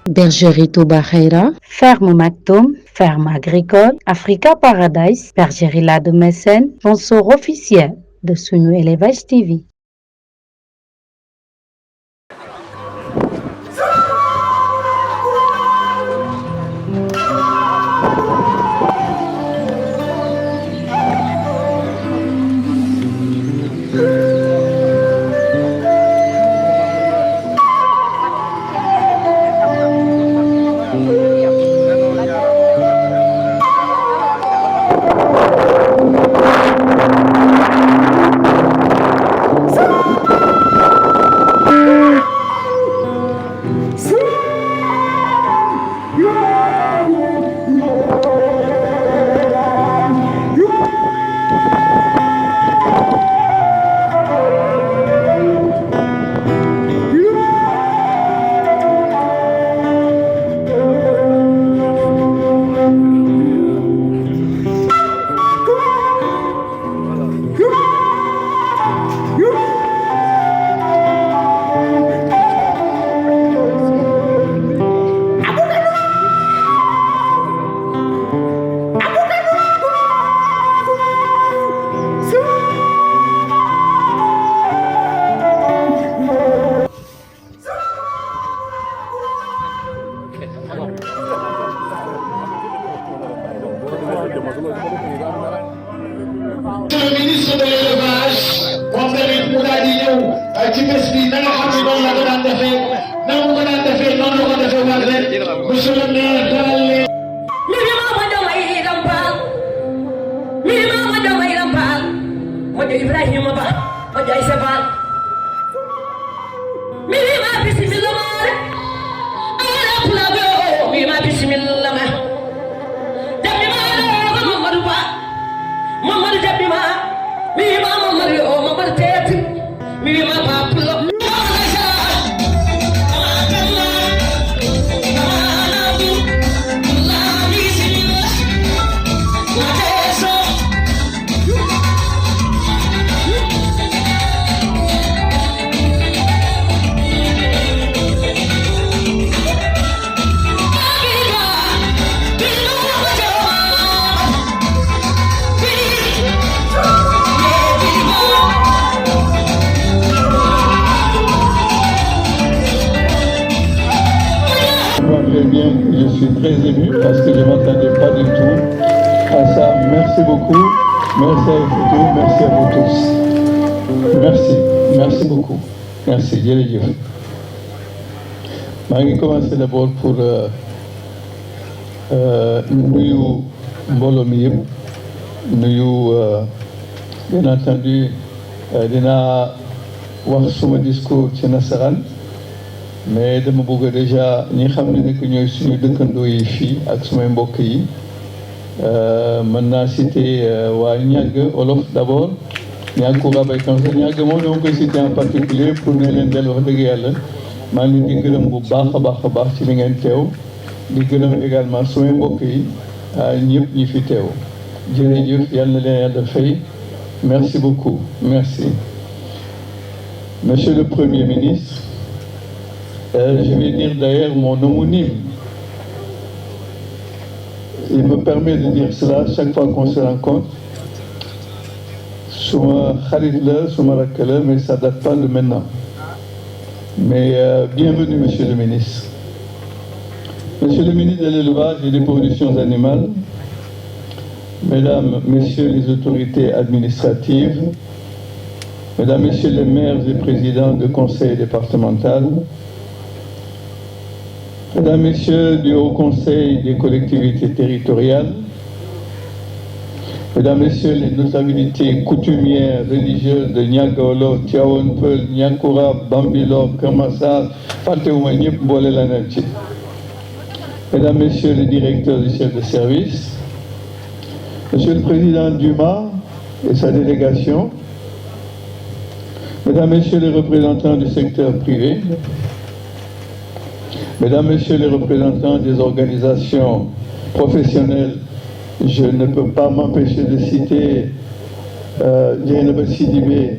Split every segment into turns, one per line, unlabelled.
Bergerie Touba Khaira, Ferme Maktoum, Ferme agricole, Africa Paradise, Bergerie La de Mécène, sponsor officiel de Sunu Élevage TV.
Je suis très ému parce que je ne m'attendais pas du tout à ça. Merci beaucoup. Merci à vous, merci à vous tous. Merci beaucoup. Merci, jërëjëf. Je vais commencer d'abord pour nuyu mbooloo mi yëpp nuyu bien entendu dinaa wax suma discours ci nasaraan mais dama bëgg déjà ñi xam ne nekk ñooy suñu dëkkandoo yi fii ak sumay mbokk yi mën naa citer waa ñàgg olof d'abord ñàgg Koura Bay Kanso ñàgg moom dama koy citer en particulier pour ne leen del wax dëgg yàlla maa ngi leen di gërëm bu baax a baax ci li ngeen teew di gërëm également sumay mbokk yi ñëpp ñi fi teew jërëjëf yal na leen yàlla fay merci beaucoup merci. Monsieur le Premier ministre, je vais dire d'ailleurs mon homonyme. Il me permet de dire cela chaque fois qu'on se rencontre. Suma xarit la, suma rakk la, mais ça date pas de maintenant. Mais bienvenue, Monsieur le ministre. Monsieur le ministre de l'Élevage et des Productions animales, Mesdames, Messieurs les autorités administratives, Mesdames, Messieurs les maires et présidents de conseil départemental, Mesdames, Messieurs du Haut Conseil des collectivités territoriales, Mesdames, Messieurs les notabilités coutumières religieuses de Niagolo, Tivaouane Peulh, Niakoura, Bambilor, Keur Massar, fàttewuma ñëpp boole la leen ci. Mesdames, Messieurs les directeurs et chefs de service, Monsieur le Président Duma et sa délégation, Mesdames, Messieurs les représentants du secteur privé, Mesdames, Messieurs les représentants des organisations professionnelles, je ne peux pas m'empêcher de citer Dieynaba Sidibé,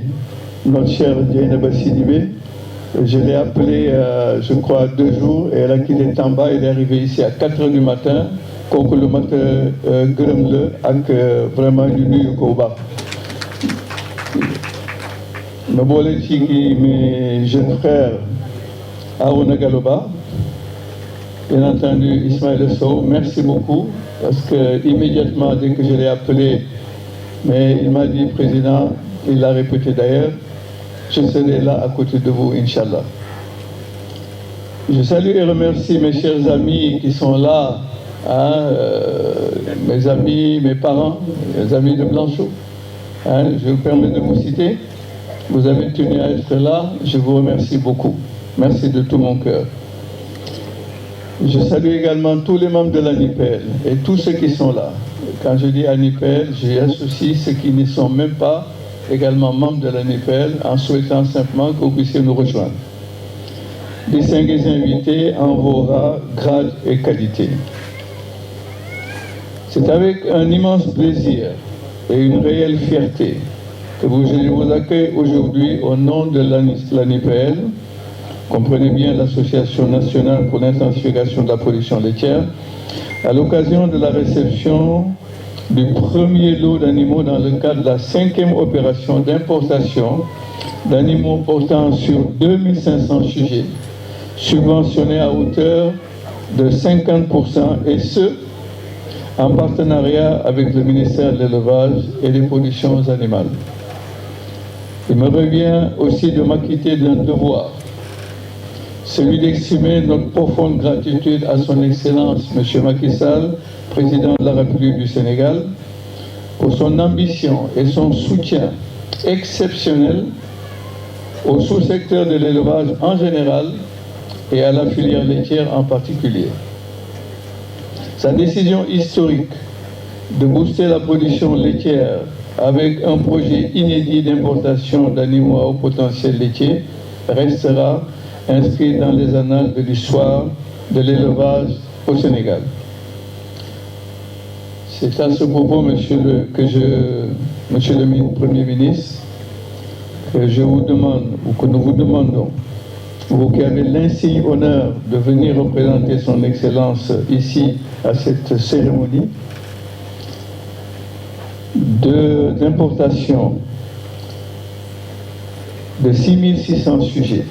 notre cher Dieynaba Sidibé, Je l'ai appelée, je crois, 2 jours, et elle a quitté Tamba. Elle est arrivée ici à 4 h du matin. Kooku lu mat gërëm la ak vraiment ñu nuyu ko bu baax. ma boole ci mes jeunes frères Arouna Galoba, bien entendu Ismaël Sow, merci beaucoup, parce que immédiatement dès que je l'ai appelé, mais il m'a dit, président, il l'a répété d'ailleurs, je serai là à côté de vous, Inch'Allah. Je salue et remercie mes chers amis qui sont là, mes amis, mes parents, mes amis de Blanchot. Je vous permets de vous citer. Vous avez tenu à être là, je vous remercie beaucoup. Merci de tout mon cœur. Je salue également tous les membres de l'ANIPEL et tous ceux qui sont là. Quand je dis ANIPEL, j'y associe ceux qui ne sont même pas également membres de l'ANIPEL, en souhaitant simplement que vous puissiez nous rejoindre. Distingués invités en vos rangs, grades et qualités. C'est avec un immense plaisir et une réelle fierté que je vous accueille aujourd'hui au nom de l'ANIPEL. Comprenez bien l'Association nationale pour l'intensification de la production laitière, à l'occasion de la réception du premier lot d'animaux dans le cadre de la 5e opération d'importation d'animaux portant sur 2500 sujets, subventionnés à hauteur de 50%, et ce, en partenariat avec le ministère de l'Élevage et des Productions animales. Il me revient aussi de m'acquitter d'un devoir, celui d'exprimer notre profonde gratitude à son Excellence M. Macky Sall, président de la République du Sénégal, pour son ambition et son soutien exceptionnel au sous-secteur de l'élevage en général et à la filière laitière en particulier. Sa décision historique de booster la production laitière avec un projet inédit d'importation d'animaux à haut potentiel laitier restera inscrit dans les annales de l'histoire de l'élevage au Sénégal. C'est à ce propos, Monsieur le Premier ministre, que je vous demande, ou que nous vous demandons, vous qui avez l'insigne honneur de venir représenter son Excellence ici à cette cérémonie d'importation de 6600 sujets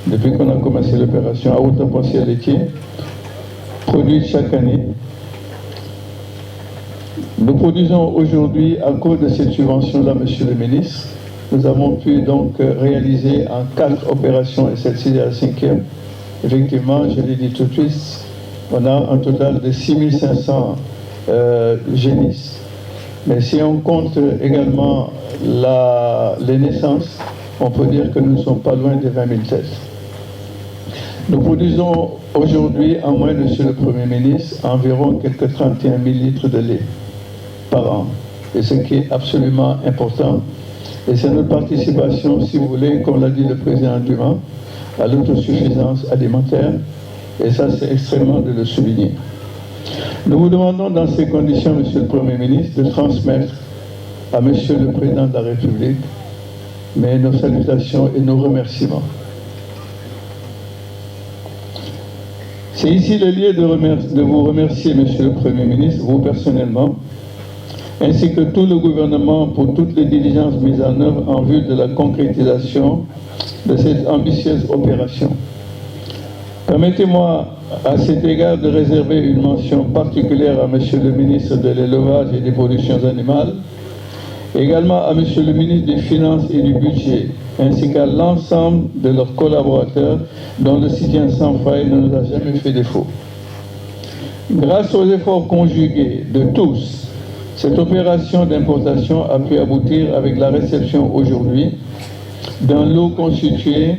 depuis qu'on a commencé l'opération à haut potentiel laitier, produite chaque année. Nous produisons aujourd'hui, à cause de cette subvention-là, Monsieur le ministre, nous avons pu donc réaliser en 4 opérations, et celle-ci est la 5e. Effectivement, je l'ai dit tout de suite, on a un total de 6500 génisses. Mais si on compte également les naissances, on peut dire que nous ne sommes pas loin des 20 000 têtes. Nous produisons aujourd'hui, en moins, Monsieur le Premier ministre, environ quelques 31 000 litres de lait par an. Et ce qui est absolument important. Et c'est notre participation, si vous voulez, comme l'a dit le président Dumas, à l'autosuffisance alimentaire. Et ça, c'est extrêmement de le souligner. Nous vous demandons dans ces conditions, Monsieur le Premier ministre, de transmettre à Monsieur le Président de la République nos salutations et nos remerciements. C'est ici le lieu de vous remercier, Monsieur le Premier ministre, vous personnellement, ainsi que tout le gouvernement pour toutes les diligences mises en œuvre en vue de la concrétisation de cette ambitieuse opération. Permettez-moi à cet égard de réserver une mention particulière à Monsieur le ministre de l'Élevage et des Productions animales, également à Monsieur le ministre des Finances et du Budget, ainsi qu'à l'ensemble de leurs collaborateurs dont le soutien sans faille ne nous a jamais fait défaut. Grâce aux efforts conjugués de tous, cette opération d'importation a pu aboutir avec la réception aujourd'hui d'un lot constitué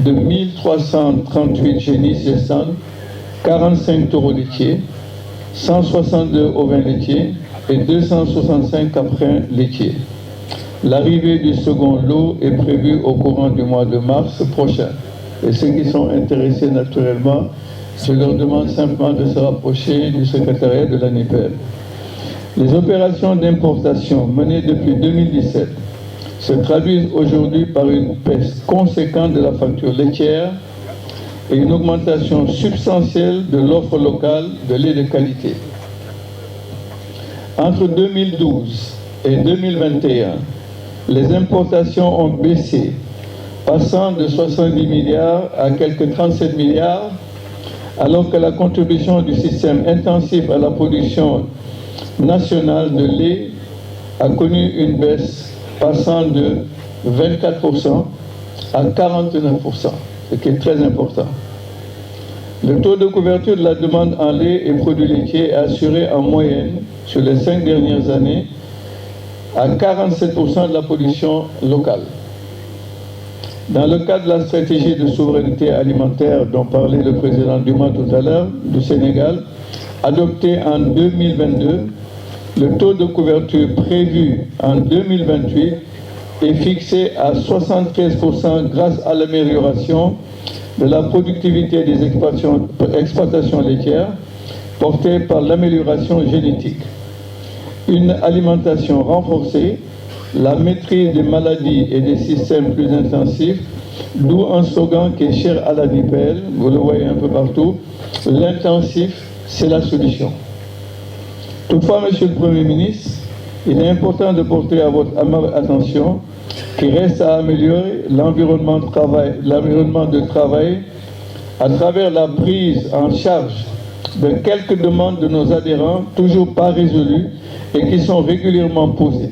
de 1338 génisses gestantes, 45 taureaux laitiers, 162 ovins laitiers et 265 caprins laitiers. L'arrivée du second lot est prévue au courant du mois de mars prochain. Et ceux qui sont intéressés naturellement, je leur demande simplement de se rapprocher du secrétariat de l'ANIPEL. Les opérations d'importation menées depuis 2017 se traduisent aujourd'hui par une baisse conséquente de la facture laitière et une augmentation substantielle de l'offre locale de lait de qualité. Entre 2012 et 2021, les importations ont baissé, passant de 70 milliards à quelques 37 milliards, alors que la contribution du système intensif à la production nationale de lait a connu une baisse passant de 24% à 49%, ce qui est très important. Le taux de couverture de la demande en lait et produits laitiers est assuré en moyenne sur les 5 dernières années à 47% de la production locale. Dans le cadre de la stratégie de souveraineté alimentaire dont parlait le président Duma tout à l'heure du Sénégal, adoptée en 2022, le taux de couverture prévu en 2028 est fixé à 73% grâce à l'amélioration de la productivité des exploitations laitières portée par l'amélioration génétique. Une alimentation renforcée, la maîtrise des maladies et des systèmes plus intensifs, d'où un slogan qui est cher à la NIPEL, vous le voyez un peu partout, l'intensif, c'est la solution. Toutefois, Monsieur le Premier ministre, il est important de porter à votre attention qu'il reste à améliorer l'environnement de travail à travers la prise en charge de quelques demandes de nos adhérents toujours pas résolues et qui sont régulièrement posées.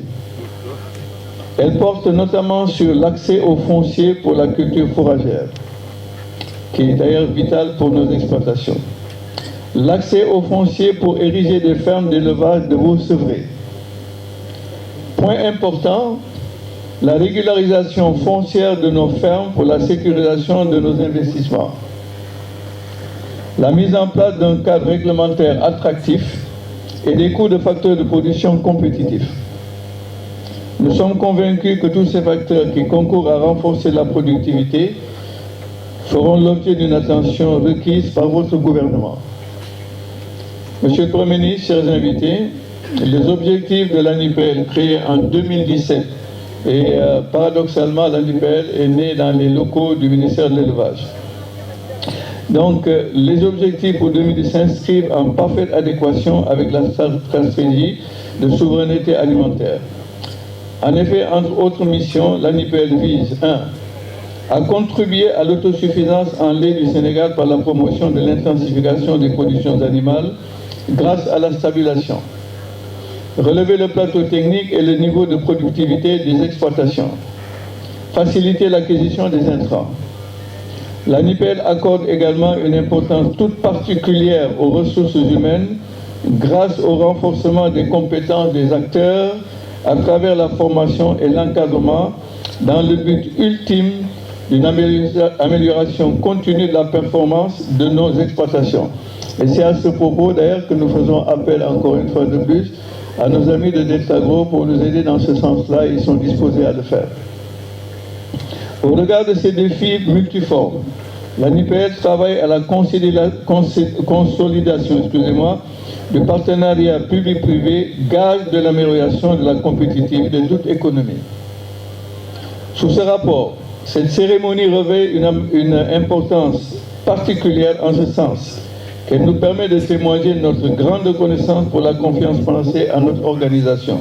Elle porte notamment sur l'accès au foncier pour la culture fourragère, qui est d'ailleurs vital pour nos exploitations. L'accès au foncier pour ériger des fermes d'élevage de veaux sevrés. Point important, la régularisation foncière de nos fermes pour la sécurisation de nos investissements. La mise en place d'un cadre réglementaire attractif et des coûts de facteurs de production compétitifs. Nous sommes convaincus que tous ces facteurs qui concourent à renforcer la productivité feront l'objet d'une attention requise par votre gouvernement. Monsieur le Premier ministre, chers invités, les objectifs de l'ANIPEL créés en 2017 et paradoxalement l'ANIPEL est né dans les locaux du ministère de l'Élevage. Donc les objectifs pour 2010 s'inscrivent en parfaite adéquation avec la stratégie de souveraineté alimentaire. En effet, entre autres missions, l'ANIPEL vise 1. À contribuer à l'autosuffisance en lait du Sénégal par la promotion de l'intensification des productions animales grâce à la stabilisation. Relever le plateau technique et le niveau de productivité des exploitations. Faciliter l'acquisition des intrants. L'ANIPEL accorde également une importance toute particulière aux ressources humaines grâce au renforcement des compétences des acteurs à travers la formation et l'encadrement dans le but ultime d'une amélioration continue de la performance de nos exploitations. Et c'est à ce propos d'ailleurs que nous faisons appel encore une fois de plus à nos amis de Deltagro pour nous aider dans ce sens-là. Ils sont disposés à le faire. Au regard de ces défis multiformes, l'ANIPEL travaille à la consolidation du partenariat public-privé, gage de l'amélioration de la compétitivité de toute économie. Sous ce rapport, cette cérémonie revêt une importance particulière en ce sens, qu'elle nous permet de témoigner de notre grande reconnaissance pour la confiance placée à notre organisation.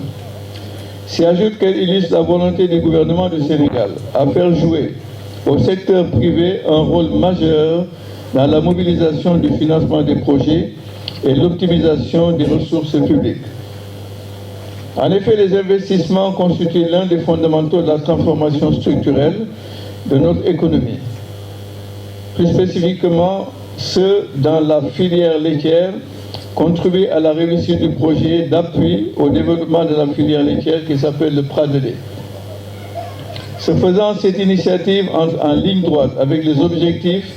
S'y ajoute qu'elle illustre la volonté du gouvernement du Sénégal à faire jouer au secteur privé un rôle majeur dans la mobilisation du financement des projets et l'optimisation des ressources publiques. En effet, les investissements constituent l'un des fondamentaux de la transformation structurelle de notre économie. Plus spécifiquement, ceux dans la filière laitière contribuent à la réussite du projet d'appui au développement de la filière laitière qui s'appelle le PRADD. Ce faisant, cette initiative entre en ligne droite avec les objectifs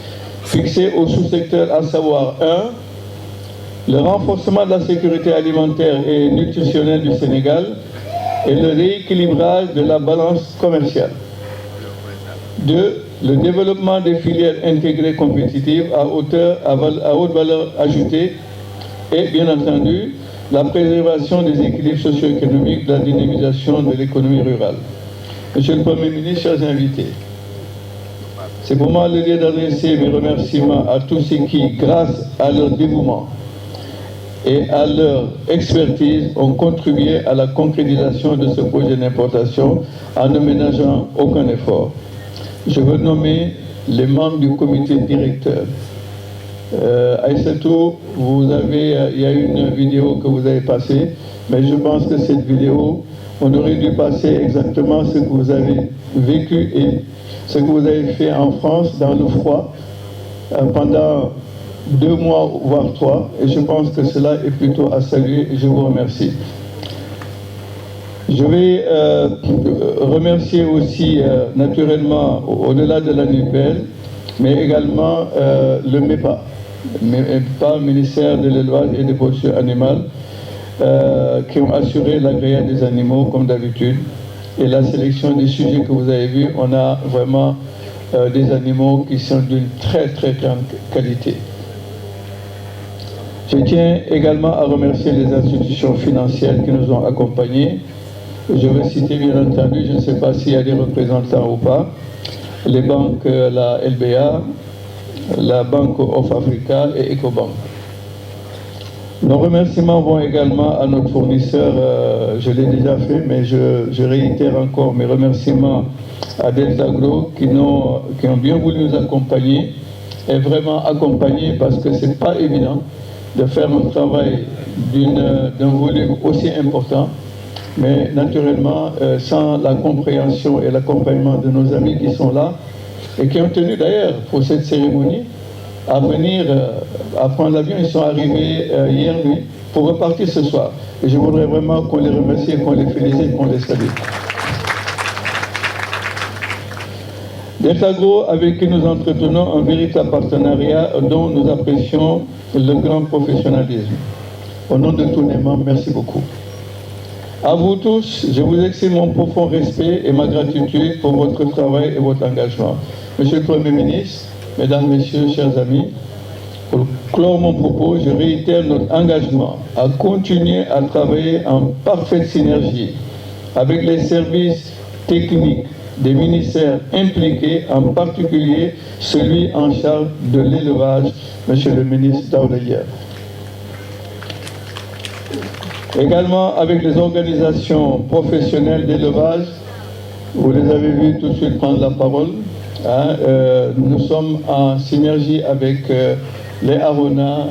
fixés au sous-secteur, à savoir 1. Le renforcement de la sécurité alimentaire et nutritionnelle du Sénégal et le rééquilibrage de la balance commerciale. 2. Le développement des filières intégrées compétitives à haute valeur ajoutée et, bien entendu, la préservation des équilibres socio-économiques, la dynamisation de l'économie rurale. Monsieur le Premier ministre, chers invités, c'est pour moi le lieu d'adresser mes remerciements à tous ceux qui, grâce à leur dévouement et à leur expertise, ont contribué à la concrétisation de ce projet d'importation en ne ménageant aucun effort. Je veux nommer les membres du comité directeur. Aïssatou, il y a une vidéo que vous avez passée, mais je pense que cette vidéo, on aurait dû passer exactement ce que vous avez vécu et ce que vous avez fait en France dans le froid pendant 2 mois, voire 3, et je pense que cela est plutôt à saluer et je vous remercie. Je vais remercier aussi naturellement, au-delà de la NUPEL, mais également le MEPA, ministère de l'élevage et des productions animales, qui ont assuré l'agréat des animaux comme d'habitude et la sélection des sujets que vous avez vus. On a vraiment des animaux qui sont d'une très très grande qualité. Je tiens également à remercier les institutions financières qui nous ont accompagnés. Je vais citer bien entendu, je ne sais pas s'il y a des représentants ou pas, les banques, la LBA, la Banque of Africa et Ecobank. Nos remerciements vont également à notre fournisseur, je l'ai déjà fait, mais je réitère encore mes remerciements à Deltagro qui ont bien voulu nous accompagner et vraiment accompagner parce que ce n'est pas évident de faire un travail d'un volume aussi important, mais naturellement sans la compréhension et l'accompagnement de nos amis qui sont là et qui ont tenu d'ailleurs pour cette cérémonie à venir à prendre l'avion. Ils sont arrivés hier nuit pour repartir ce soir. Et je voudrais vraiment qu'on les remercie, qu'on les félicite, qu'on les salue. Deltagro, avec qui nous entretenons un véritable partenariat dont nous apprécions le grand professionnalisme. Au nom de tous les membres, merci beaucoup. À vous tous, je vous exprime mon profond respect et ma gratitude pour votre travail et votre engagement. Monsieur le Premier ministre, Mesdames, Messieurs, chers amis, pour clore mon propos, je réitère notre engagement à continuer à travailler en parfaite synergie avec les services techniques des ministères impliqués, en particulier celui en charge de l'élevage, Monsieur le ministre Daouda Diallo. Également avec les organisations professionnelles d'élevage, vous les avez vus tout de suite prendre la parole. Nous sommes en synergie avec les Arona,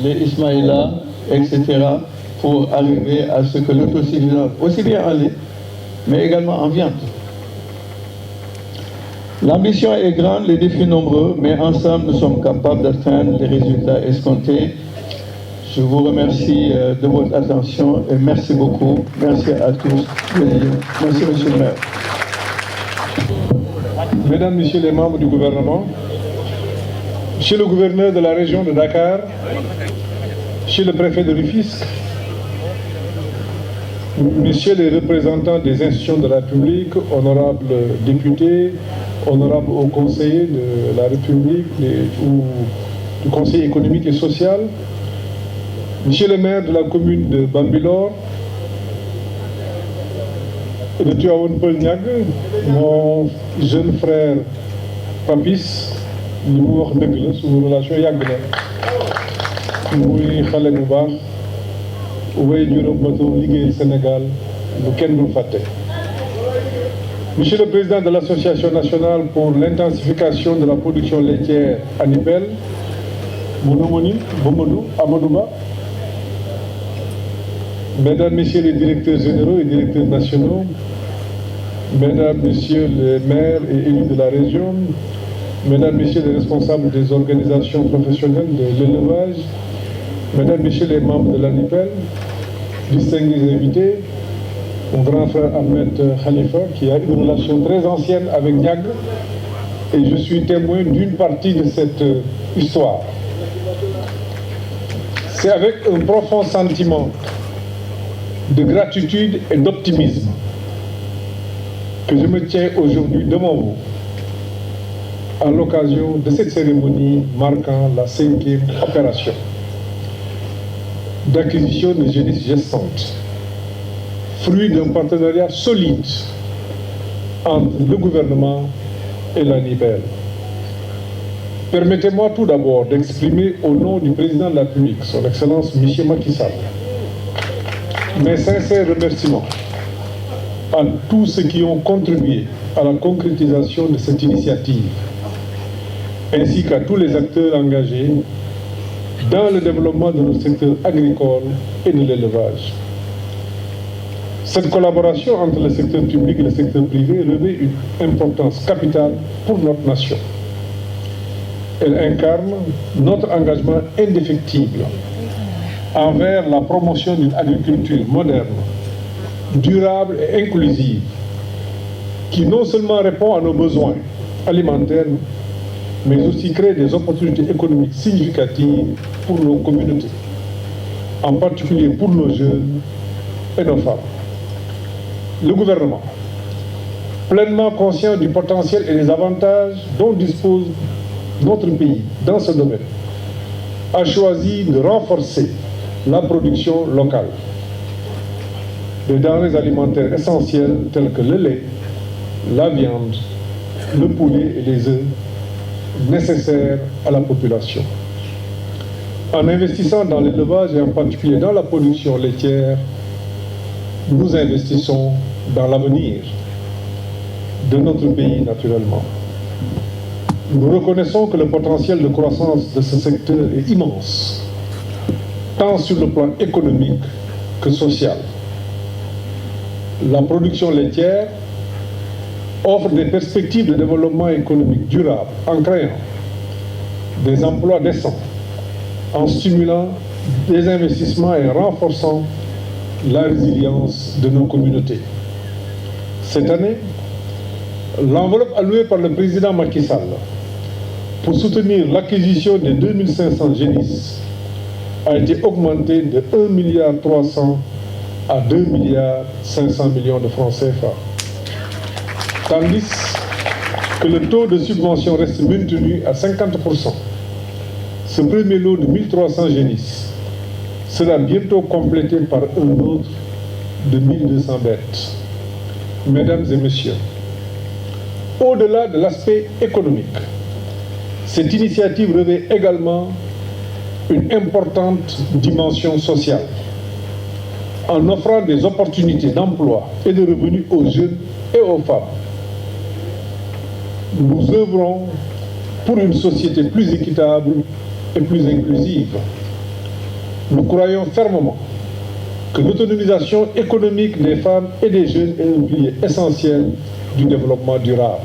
les Ismaïla, etc. pour arriver à ce que l'autosuffisance, aussi bien en lait, mais également en viande. L'ambition est grande, les défis nombreux, mais ensemble nous sommes capables d'atteindre les résultats escomptés. Je vous remercie de votre attention et merci beaucoup. Merci à tous. Merci, Monsieur le maire.
Mesdames, Messieurs les membres du gouvernement, Monsieur le gouverneur de la région de Dakar, Monsieur le préfet de Rufisque, Messieurs les représentants des institutions de la République, honorables députés, honorables hauts conseillers de la République ou du Conseil économique et social, Monsieur le maire de la commune de Bambilor, de Tivaouane Peulh Niague, mon jeune frère Papis, li mu wax dëgg la suñu relation yàgg na muy xale bu baax way juróom ba toog liggéeyal Sénégal bu kenn dul fàtte. Monsieur le Président de l'Association nationale pour l'intensification de la production laitière ANIPEL, mon homonyme Mamadou Amadou Ba, Mesdames, Messieurs les directeurs généraux et directeurs nationaux, Mesdames, Messieurs les maires et élus de la région, Mesdames, Messieurs les responsables des organisations professionnelles de l'élevage, Mesdames, Messieurs les membres de l'ANIPEL, distingués invités, mon grand frère Ahmed Khalifa, qui a une relation très ancienne avec Niag, et je suis témoin d'une partie de cette histoire. C'est avec un profond sentiment de gratitude et d'optimisme que je me tiens aujourd'hui devant vous à l'occasion de cette cérémonie marquant la 5e opération d'acquisition de génisses gestantes, fruit d'un partenariat solide entre le gouvernement et l'ANIBEL. Permettez-moi tout d'abord d'exprimer au nom du président de la République, son Excellence M. Macky Sall, mes sincères remerciements à tous ceux qui ont contribué à la concrétisation de cette initiative, ainsi qu'à tous les acteurs engagés dans le développement de notre secteur agricole et de l'élevage. Cette collaboration entre le secteur public et le secteur privé revêt une importance capitale pour notre nation. Elle incarne notre engagement indéfectible envers la promotion d'une agriculture moderne, durable et inclusive, qui non seulement répond à nos besoins alimentaires, mais aussi crée des opportunités économiques significatives pour nos communautés, en particulier pour nos jeunes et nos femmes. Le gouvernement, pleinement conscient du potentiel et des avantages dont dispose notre pays dans ce domaine, a choisi de renforcer la production locale des denrées alimentaires essentielles telles que le lait, la viande, le poulet et les œufs nécessaires à la population. En investissant dans l'élevage et en particulier dans la production laitière, nous investissons dans l'avenir de notre pays naturellement. Nous reconnaissons que le potentiel de croissance de ce secteur est immense, tant sur le plan économique que social. La production laitière offre des perspectives de développement économique durable en créant des emplois décents, en stimulant des investissements et en renforçant la résilience de nos communautés. Cette année, l'enveloppe allouée par le président Macky Sall pour soutenir l'acquisition des 2500 génisses a été augmentée de 1,3 milliard à 2,5 milliards de francs CFA. Tandis que le taux de subvention reste maintenu à 50%. Ce premier lot de 1300 génisses sera bientôt complété par un autre de 1200 bêtes. Mesdames et messieurs, au-delà de l'aspect économique, cette initiative revêt également une importante dimension sociale en offrant des opportunités d'emploi et de revenus aux jeunes et aux femmes. Nous œuvrons pour une société plus équitable et plus inclusive. Nous croyons fermement que l'autonomisation économique des femmes et des jeunes est un pilier essentiel du développement durable.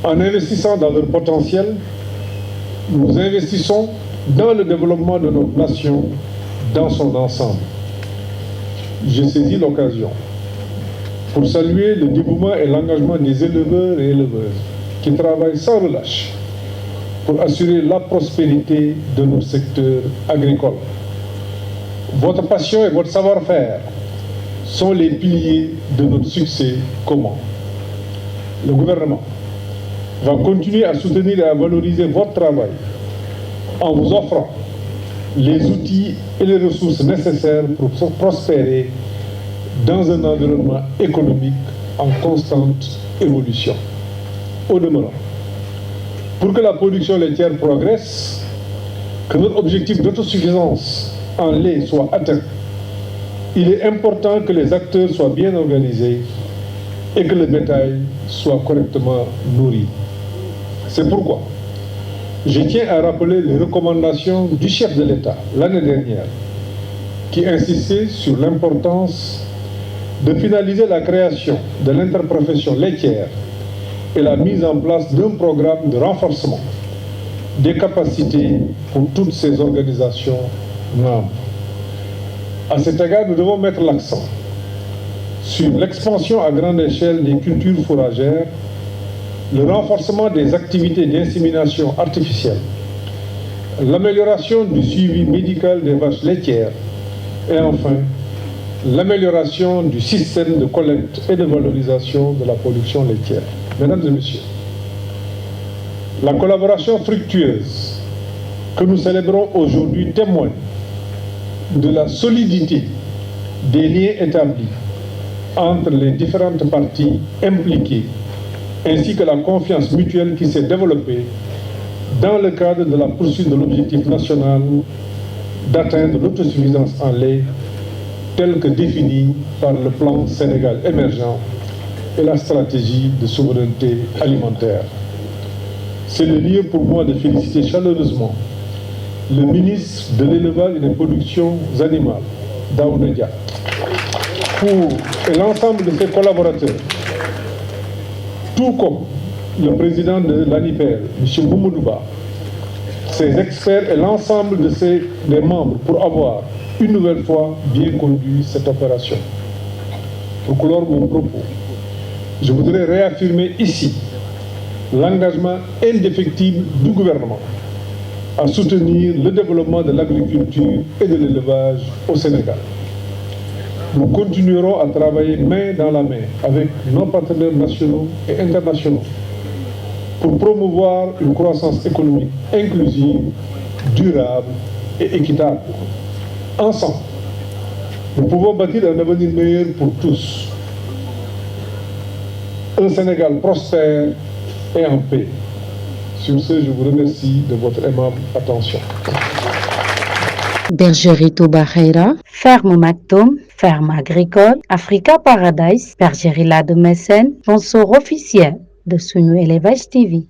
En investissant dans leur potentiel, nous investissons dans le développement de notre nation dans son ensemble. J'ai saisi l'occasion pour saluer le dévouement et l'engagement des éleveurs et éleveuses qui travaillent sans relâche pour assurer la prospérité de notre secteur agricole. Votre passion et votre savoir-faire sont les piliers de notre succès commun. Le gouvernement va continuer à soutenir et à valoriser votre travail en vous offrant les outils et les ressources nécessaires pour prospérer dans un environnement économique en constante évolution. Au demeurant, pour que la production laitière progresse, que notre objectif d'autosuffisance en lait soit atteint, il est important que les acteurs soient bien organisés et que le bétail soit correctement nourri. C'est pourquoi je tiens à rappeler les recommandations du chef de l'État l'année dernière, qui insistait sur l'importance de finaliser la création de l'interprofession laitière et la mise en place d'un programme de renforcement des capacités pour toutes ces organisations membres. À cet égard, nous devons mettre l'accent sur l'expansion à grande échelle des cultures fourragères, le renforcement des activités d'insémination artificielle, l'amélioration du suivi médical des vaches laitières et enfin l'amélioration du système de collecte et de valorisation de la production laitière. Mesdames et messieurs, la collaboration fructueuse que nous célébrons aujourd'hui témoigne de la solidité des liens établis entre les différentes parties impliquées, ainsi que la confiance mutuelle qui s'est développée dans le cadre de la poursuite de l'objectif national d'atteindre l'autosuffisance en lait tel que défini par le plan Sénégal émergent et la stratégie de souveraineté alimentaire. C'est le lieu pour moi de féliciter chaleureusement le ministre de l'Élevage et des Productions Animales, Daouda Dia, et l'ensemble de ses collaborateurs, tout comme le président de l'ANIPER, M. Boumoudouba, ses experts et l'ensemble des membres pour avoir une nouvelle fois bien conduit cette opération. Pour clore mon propos, je voudrais réaffirmer ici l'engagement indéfectible du gouvernement à soutenir le développement de l'agriculture et de l'élevage au Sénégal. Nous continuerons à travailler main dans la main avec nos partenaires nationaux et internationaux pour promouvoir une croissance économique inclusive, durable et équitable. Ensemble, nous pouvons bâtir un avenir meilleur pour tous. Un Sénégal prospère et en paix. Sur ce, je vous remercie de votre aimable attention.
Bergerie Touba Khaira, Ferme Maktoum, Ferme agricole, Africa Paradise, Bergerie La de Mécène, sponsor officiel de Sunu Élevage TV.